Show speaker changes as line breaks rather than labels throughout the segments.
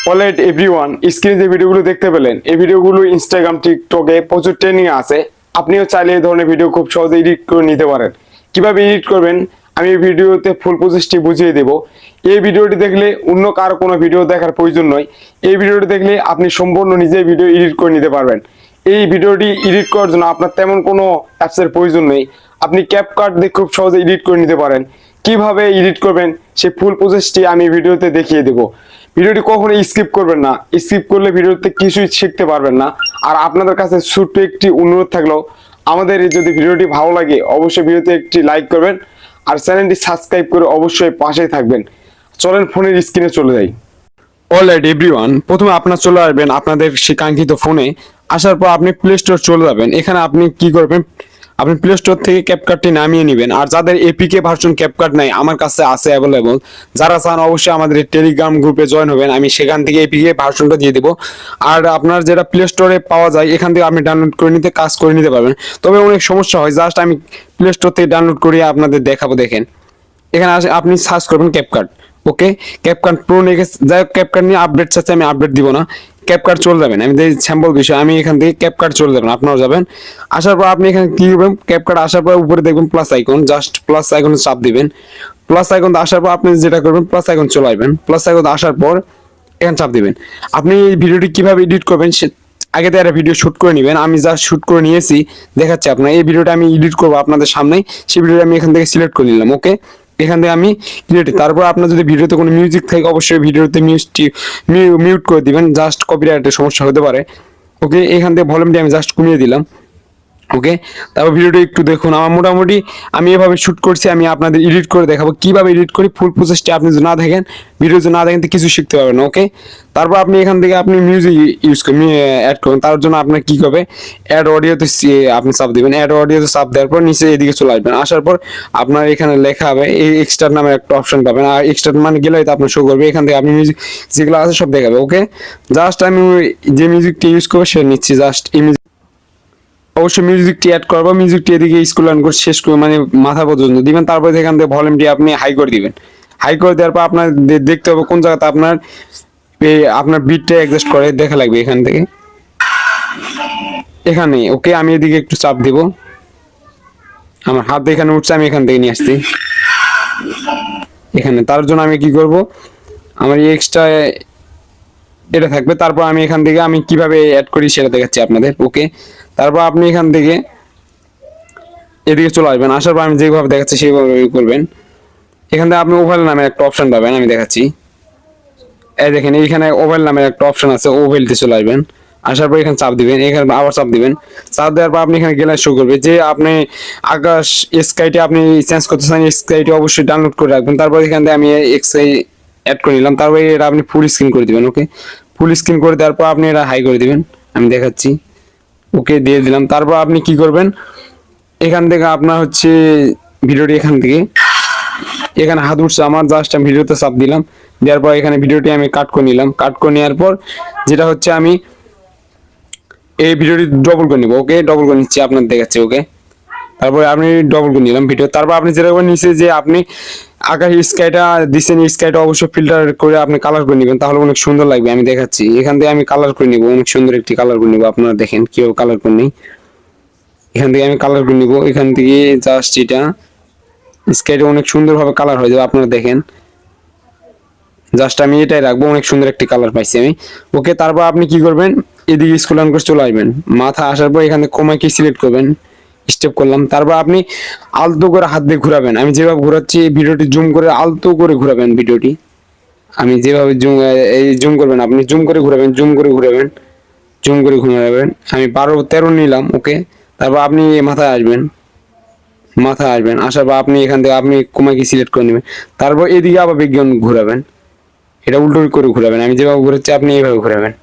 Alright everyone, স্ক্রিনে যে ভিডিওগুলো দেখতে পেলেন এই ভিডিওগুলো ইনস্টাগ্রাম টিকটকে প্রচুর ট্রেন্ডিং আছে। আপনিও চাইলে এই ধরনের ভিডিও খুব সহজে এডিট করে নিতে পারেন। কিভাবে এডিট করবেন আমি এই ভিডিওতে ফুল প্রসেসটি বুঝিয়ে দেব। এই ভিডিওটি দেখলে অন্য কারো কোনো ভিডিও দেখার প্রয়োজন নয়। এই ভিডিওটি দেখলে আপনি সম্পূর্ণ নিজে ভিডিও এডিট করে নিতে পারবেন। এই ভিডিওটি এডিট করার জন্য আপনার তেমন কোনো অ্যাপসের প্রয়োজন নেই। আপনি ক্যাপকাট দিয়ে খুব সহজে এডিট করে নিতে পারেন। কিভাবে এডিট করবেন সেই ফুল প্রসেসটি আমি ভিডিওতে দেখিয়ে দেব। ভিডিওটি কখনো স্কিপ করবেন না, স্কিপ করলে ভিডিওতে কিছুই শিখতে পারবেন না। আর আপনাদের কাছে ছোট্ট একটি অনুরোধ থাকলো, আমাদের যদি ভিডিওটি ভালো লাগে অবশ্যই ভিডিওতে একটি লাইক করবেন আর চ্যানেলটি সাবস্ক্রাইব করে অবশ্যই পাশেই থাকবেন। চলেন ফোনের স্ক্রিনে চলে যাই। অলরাইট এভরিওয়ান, প্রথমে আপনারা চলে আসবেন আপনাদের সেই কাঙ্ক্ষিত ফোনে। আসার পর আপনি প্লে স্টোর চলে যাবেন। এখানে আপনি কি করবেন, আপনি প্লে স্টোর থেকে ক্যাপকাটটি নামিয়ে নেবেন। আর যাদের এপিকে ভার্সন ক্যাপকাট নাই আমার কাছে আছে অ্যাভেলেবল, যারা চান অবশ্যই আমাদের টেলিগ্রাম গ্রুপে জয়েন হবেন, আমি সেখান থেকে এপিকে ভার্সনটা দিয়ে দেবো। আর আপনার যেটা প্লে স্টোরে পাওয়া যায় এখান থেকে আপনি ডাউনলোড করে নিতে কাজ করে নিতে পারবেন। তবে অনেক সমস্যা হয়, জাস্ট আমি প্লে স্টোর থেকে ডাউনলোড করে আপনাদের দেখাবো। দেখেন এখানে আসে আপনি সার্চ করবেন ক্যাপকাট। ওকে, ক্যাপকাট প্রো নিয়ে যাই হোক, ক্যাপকাট নিয়ে আপডেট চাচ্ছে, আমি আপডেট দিব না। ক্যাপকাট চলে যাবেন, আমি স্যাম্পল বিষয় আমি এখান থেকে ক্যাপকাট চলে যাবেন, আপনারাও যাবেন। আসার পর আপনি এখানে কি করবেন, ক্যাপকাট আসার পর উপরে দেখবেন প্লাস আইকন, জাস্ট প্লাস আইকনে চাপ দিবেন। প্লাস আইকন আসার পর আপনি যেটা করবেন, প্লাস আইকন চলে আসবেন। প্লাস আইকন আসার পর এখানে চাপ দিবেন। আপনি এই ভিডিওটি কিভাবে এডিট করবেন সে আগে থেকে একটা ভিডিও শুট করে নেবেন। আমি যা শুট করে নিয়েছি দেখাচ্ছি আপনার। এই ভিডিওটা আমি এডিট করবো আপনাদের সামনে, সেই ভিডিওটা আমি এখান থেকে সিলেক্ট করে নিলাম। ওকে, এখান থেকে আমি ক্রিয়েট, তারপর আপনার যদি ভিডিওতে কোনো মিউজিক থাকে অবশ্যই ভিডিওতে মিউট করে দিবেন, জাস্ট কপিরাইটের সমস্যা হতে পারে। ওকে, এখান থেকে ভলিউমটি আমি জাস্ট কমিয়ে দিলাম। ওকে, তারপর ভিডিওটি একটু দেখুন। আমার মোটামুটি আমি এভাবে শুট করছি, আমি আপনাদের এডিট করে দেখাবো কিভাবে এডিট করি। ফুল প্রসেসটি আপনি যদি না দেখেন, ভিডিও যদি না দেখেন তো কিছু শিখতে পারবেন না। ওকে, তারপর আপনি এখান থেকে আপনি মিউজিক ইউজ করবেন, অ্যাড করবেন। তার জন্য আপনার কি করবে, অ্যাড অডিওতে আপনি চাপ দিবেন। অ্যাড অডিওতে চাপ দেওয়ার পর নিচে এদিকে চলে আসবেন। আসার পর আপনার এখানে লেখা হবে এই এক্সট্রা নামে একটা অপশন পাবেন। আর এক্সট্রা মানে গেলে হয়তো আপনার শো করবে, এখান থেকে আপনি মিউজিক যেগুলো আছে সব দেখাবে। ওকে, জাস্ট আমি যে মিউজিকটি ইউজ করবো সেটা নিচ্ছি। জাস্ট এই অবশ্যই মিউজিকটি অ্যাড করবো। মিউজিকটি এদিকে স্কুল রান করে শেষ করে মানে মাথা পর্যন্ত দিবেন। তারপরে এখান থেকে ভলিউমটি আপনি হাই করে দিবেন। হাই করে দেওয়ার পর আপনার দেখতে হবে কোন জায়গাতে আপনার বিটটা অ্যাডজাস্ট করে দেখা লাগবে এখান থেকে, এখানে। ওকে, আমি এদিকে একটু চাপ দিব, আমার হাত এখানে উঠছে, আমি এখান থেকে নিয়ে আসছি এখানে। তার জন্য আমি কি করব, আমার এক্সট্রা এটা থাকবে। তারপর আমি এখান থেকে আমি কিভাবে অ্যাড করি সেটা দেখাচ্ছি আপনাদের। ওকে, তারপর আপনি এখান থেকে এদিকে চলে আসবেন। আসার পর আমি যেভাবে দেখাচ্ছি সেইভাবে করবেন। এখান থেকে আপনি ওভাল নামের একটা অপশন পাবেন, আমি দেখাচ্ছি। এই দেখেন এইখানে ওভাল নামের একটা অপশন আছে, ওভালতে চলে আসবেন। আসার পর এখানে চাপ দিবেন, এখানে আবার চাপ দিবেন। চাপ দেওয়ার পর আপনি এখানে গেলে শো করবে যে আপনি আকাশ স্কাইটি আপনি চেঞ্জ করতে চান, স্কাইটি অবশ্যই ডাউনলোড করে রাখবেন। তারপর এখান থেকে আমি এক্সআই অ্যাড করে নিলাম। তারপর এটা আপনি ফুল স্ক্রিন করে দিবেন। ওকে, ফুল স্ক্রিন করে দেওয়ার পর আপনি এটা হাই করে দিবেন, আমি দেখাচ্ছি। ওকে, দিয়ে দিলাম। তারপর আপনি কি করবেন, এখান থেকে আপনার হচ্ছে ভিডিওটি এখানে হাত উঠছে আমার, জাস্ট আমি ভিডিওতে চাপ দিলাম। দেওয়ার পর এখানে ভিডিওটি আমি কাট করে নিলাম। কাট করে নেওয়ার পর যেটা হচ্ছে আমি এই ভিডিওটি ডবল করে নিব। ওকে, ডবল করে নিচ্ছি, আপনার দেখাচ্ছি। ওকে, তারপর আমি ডবল করে নিলাম ভিডিও। তারপর আপনি যেটা করে নিচে যে আপনি আকাশ স্কাইটা দিচ্ছেন, স্কাইটা অবশ্যই ফিল্টার করে আপনি কালার করে নেবেন, তাহলে অনেক সুন্দর লাগবে। আমি দেখাচ্ছি, এখান থেকে আমি কালার করে নিব, অনেক সুন্দর একটি কালার করে নিব। আপনারা দেখেন কিভাবে কালার করে নিই। এখান থেকে আমি কালার করে নিব, এখান থেকে জাস্ট এটা স্কাইটা অনেক সুন্দরভাবে কালার হয়ে যাবে, আপনারা দেখেন। জাস্ট আমি এটাই রাখবো, অনেক সুন্দর একটি কালার পাইছি আমি। ওকে, তারপর আপনি কি করবেন, এদিকে স্ক্রল ডাউন করে চলে আসবেন। মাথা আসার পর এখানে কমাই কি সিলেক্ট করবেন, স্টেপ করলাম। তারপর আপনি আলতো করে হাত দিয়ে ঘোরাবেন। আমি যেভাবে ঘোরাচ্ছি এই ভিডিওটি জুম করে আলতো করে ঘোরাবেন ভিডিওটি। আমি যেভাবে জুম করবেন, আপনি জুম করে ঘোরাবেন, জুম করে ঘোরাবেন, জুম করে ঘুরাবেন। আমি 12-13 নিলাম। ওকে, তারপর আপনি মাথায় আসবেন, আসার পর আপনি এখান থেকে আপনি কমাইকে সিলেক্ট করে নেবেন। তারপর এদিকে আবার বিজ্ঞান ঘোরাবেন, এটা উল্টো করে ঘোরাবেন। আমি যেভাবে ঘুরাচ্ছি আপনি এইভাবে ঘোরাবেন।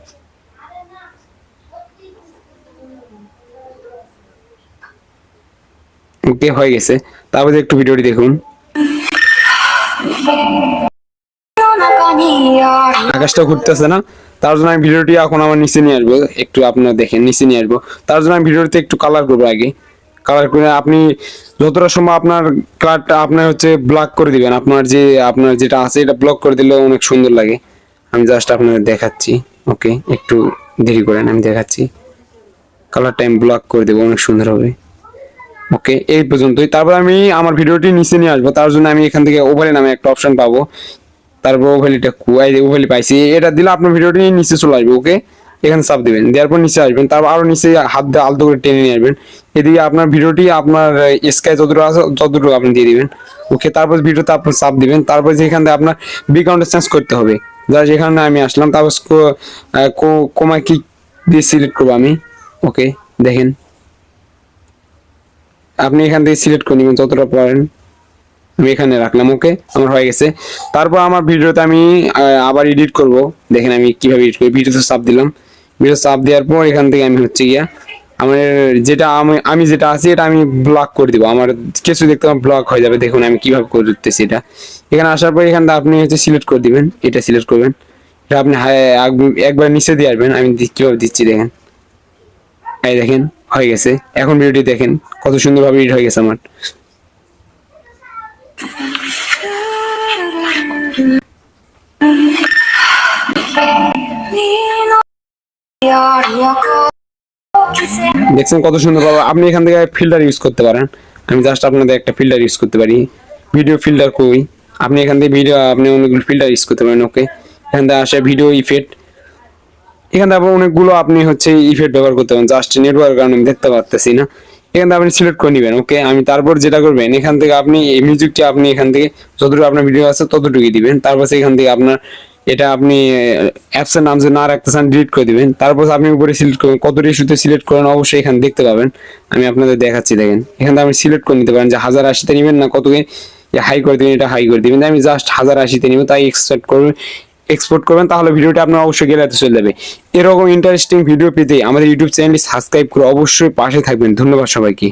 ওকে, হয়ে গেছে। তারপর একটু ভিডিওটি দেখুন। আকাশটা ঘুরতেছে না, তার জন্য আমি ভিডিওটি এখন আমার নিচে নিয়ে আসবো, একটু আপনারা দেখেন নিচে নিয়ে আসবো। তার জন্য আমি ভিডিওতে একটু কালার করবো আগে। কালার করে আপনি যতটা সময় আপনার কালারটা আপনার হচ্ছে ব্লক করে দিবেন। আপনার যেটা আছে এটা ব্লক করে দিলে অনেক সুন্দর লাগে।
আমি জাস্ট আপনাদের দেখাচ্ছি। ওকে, একটু দেরি করেন, আমি দেখাচ্ছি। কালারটা আমি ব্লক করে দেবো, অনেক সুন্দর হবে। ওকে, এই পর্যন্তই। তারপর আমি আমার ভিডিওটি নিচে নিয়ে আসবো, তার জন্য আমি এখান থেকে ওভারলে নামে একটা অপশন পাবো। তারপর ওভারলিটা কুয়াই ওভারলি পাইছি, এটা দিলে আপনার ভিডিওটি নিচে চলে আসবে। ওকে, এখানে চাপ দিবেন, দেওয়ার পর নিচে আসবেন, তারপর আরো নিচে হাত দিয়ে আলতো করে টেনে নিয়ে আসবেন। এদিকে আপনার ভিডিওটি আপনার স্কাই যতটুকু আছে ততটুকু আপনি দিয়ে দিবেন। ওকে, তারপর ভিডিওতে আপনি চাপ দিবেন, তারপর যেখান থেকে আপনার ব্যাকগ্রাউন্ডে চেঞ্জ করতে হবে। যা যেখানে আমি আসলাম, তারপর কোমা কি দিয়ে সিলেক্ট করবো আমি। ওকে, দেখেন আপনি এখান থেকে সিলেক্ট করে নেবেন যতটা পারেন। আমি এখানে রাখলাম। ওকে, আমার হয়ে গেছে। তারপর আমার ভিডিওতে আমি আবার এডিট করব। দেখেন আমি কিভাবে এডিট করি। ভিডিওতে চাপ দিলাম, ভিডিও চাপ দেওয়ার পর এখান থেকে আমি হচ্ছে গিয়া আমার যেটা আমি যেটা আছি এটা আমি ব্লক করে দিব। আমার কিছু দেখতে ব্লক হয়ে যাবে। দেখুন আমি কিভাবে করতেছি এটা। এখানে আসার পর এখান থেকে আপনি হচ্ছে সিলেক্ট করে দিবেন, এটা সিলেক্ট করবেন। এটা আপনি একবার নিচে দিয়ে আসবেন। আমি কিভাবে দিচ্ছি দেখেন, এই দেখেন হয়ে গেছে। এখন ভিডিওটি দেখেন কত সুন্দরভাবে এডিট হয়ে গেছে আমার। দেখছেন কত সুন্দর ভাবে আপনি এখান থেকে ফিল্টার ইউজ করতে পারেন। আমি জাস্ট আপনাদের একটা ফিল্টার ইউজ করতে পারি, ভিডিও ফিল্টার কই। আপনি এখান থেকে ভিডিও আপনি অনেকগুলো ফিল্টার ইউজ করতে পারেন। ওকে, এখান থেকে আসে ভিডিও ইফেক্ট, এখান থেকে অনেকগুলো আপনি হচ্ছে ইফেক্ট ব্যবহার করতে পারেন। জাস্ট নেটওয়ার্ক কারণে আমি দেখতে পারতেছি না। এখান থেকে আপনি সিলেক্ট করে নেবেন। ওকে, আমি তারপর যেটা করবেন এখান থেকে আপনি এই মিউজিকটি আপনি এখান থেকে যতটুকু আপনার ভিডিও আছে ততটুকুই দিবেন। তারপর এখান থেকে আপনার এটা আপনি অ্যাপসের নাম যে না রাখতে চান ডিলিট করে দিবেন। তারপর আপনি উপরে সিলেক্ট করবেন, কত রেশিওতে সিলেক্ট করেন অবশ্যই এখানে দেখতে পাবেন। আমি আপনাদের দেখাচ্ছি, দেখেন এখান থেকে আপনি সিলেক্ট করে নিতে পারেন যে 1080-তে নেবেন না কতকে হাই করে দিবেন। এটা হাই করে দিবেন, আমি জাস্ট 1080-তে নিব, তাই এক্সপোর্ট করবেন। তাহলে ভিডিওটা আপনার অবশ্যই গ্যালারিতে চলে যাবে। এরকম ইন্টারেস্টিং ভিডিও পেতে আমাদের ইউটিউব চ্যানেলটি সাবস্ক্রাইব করে অবশ্যই পাশে থাকবেন। ধন্যবাদ সবাইকে।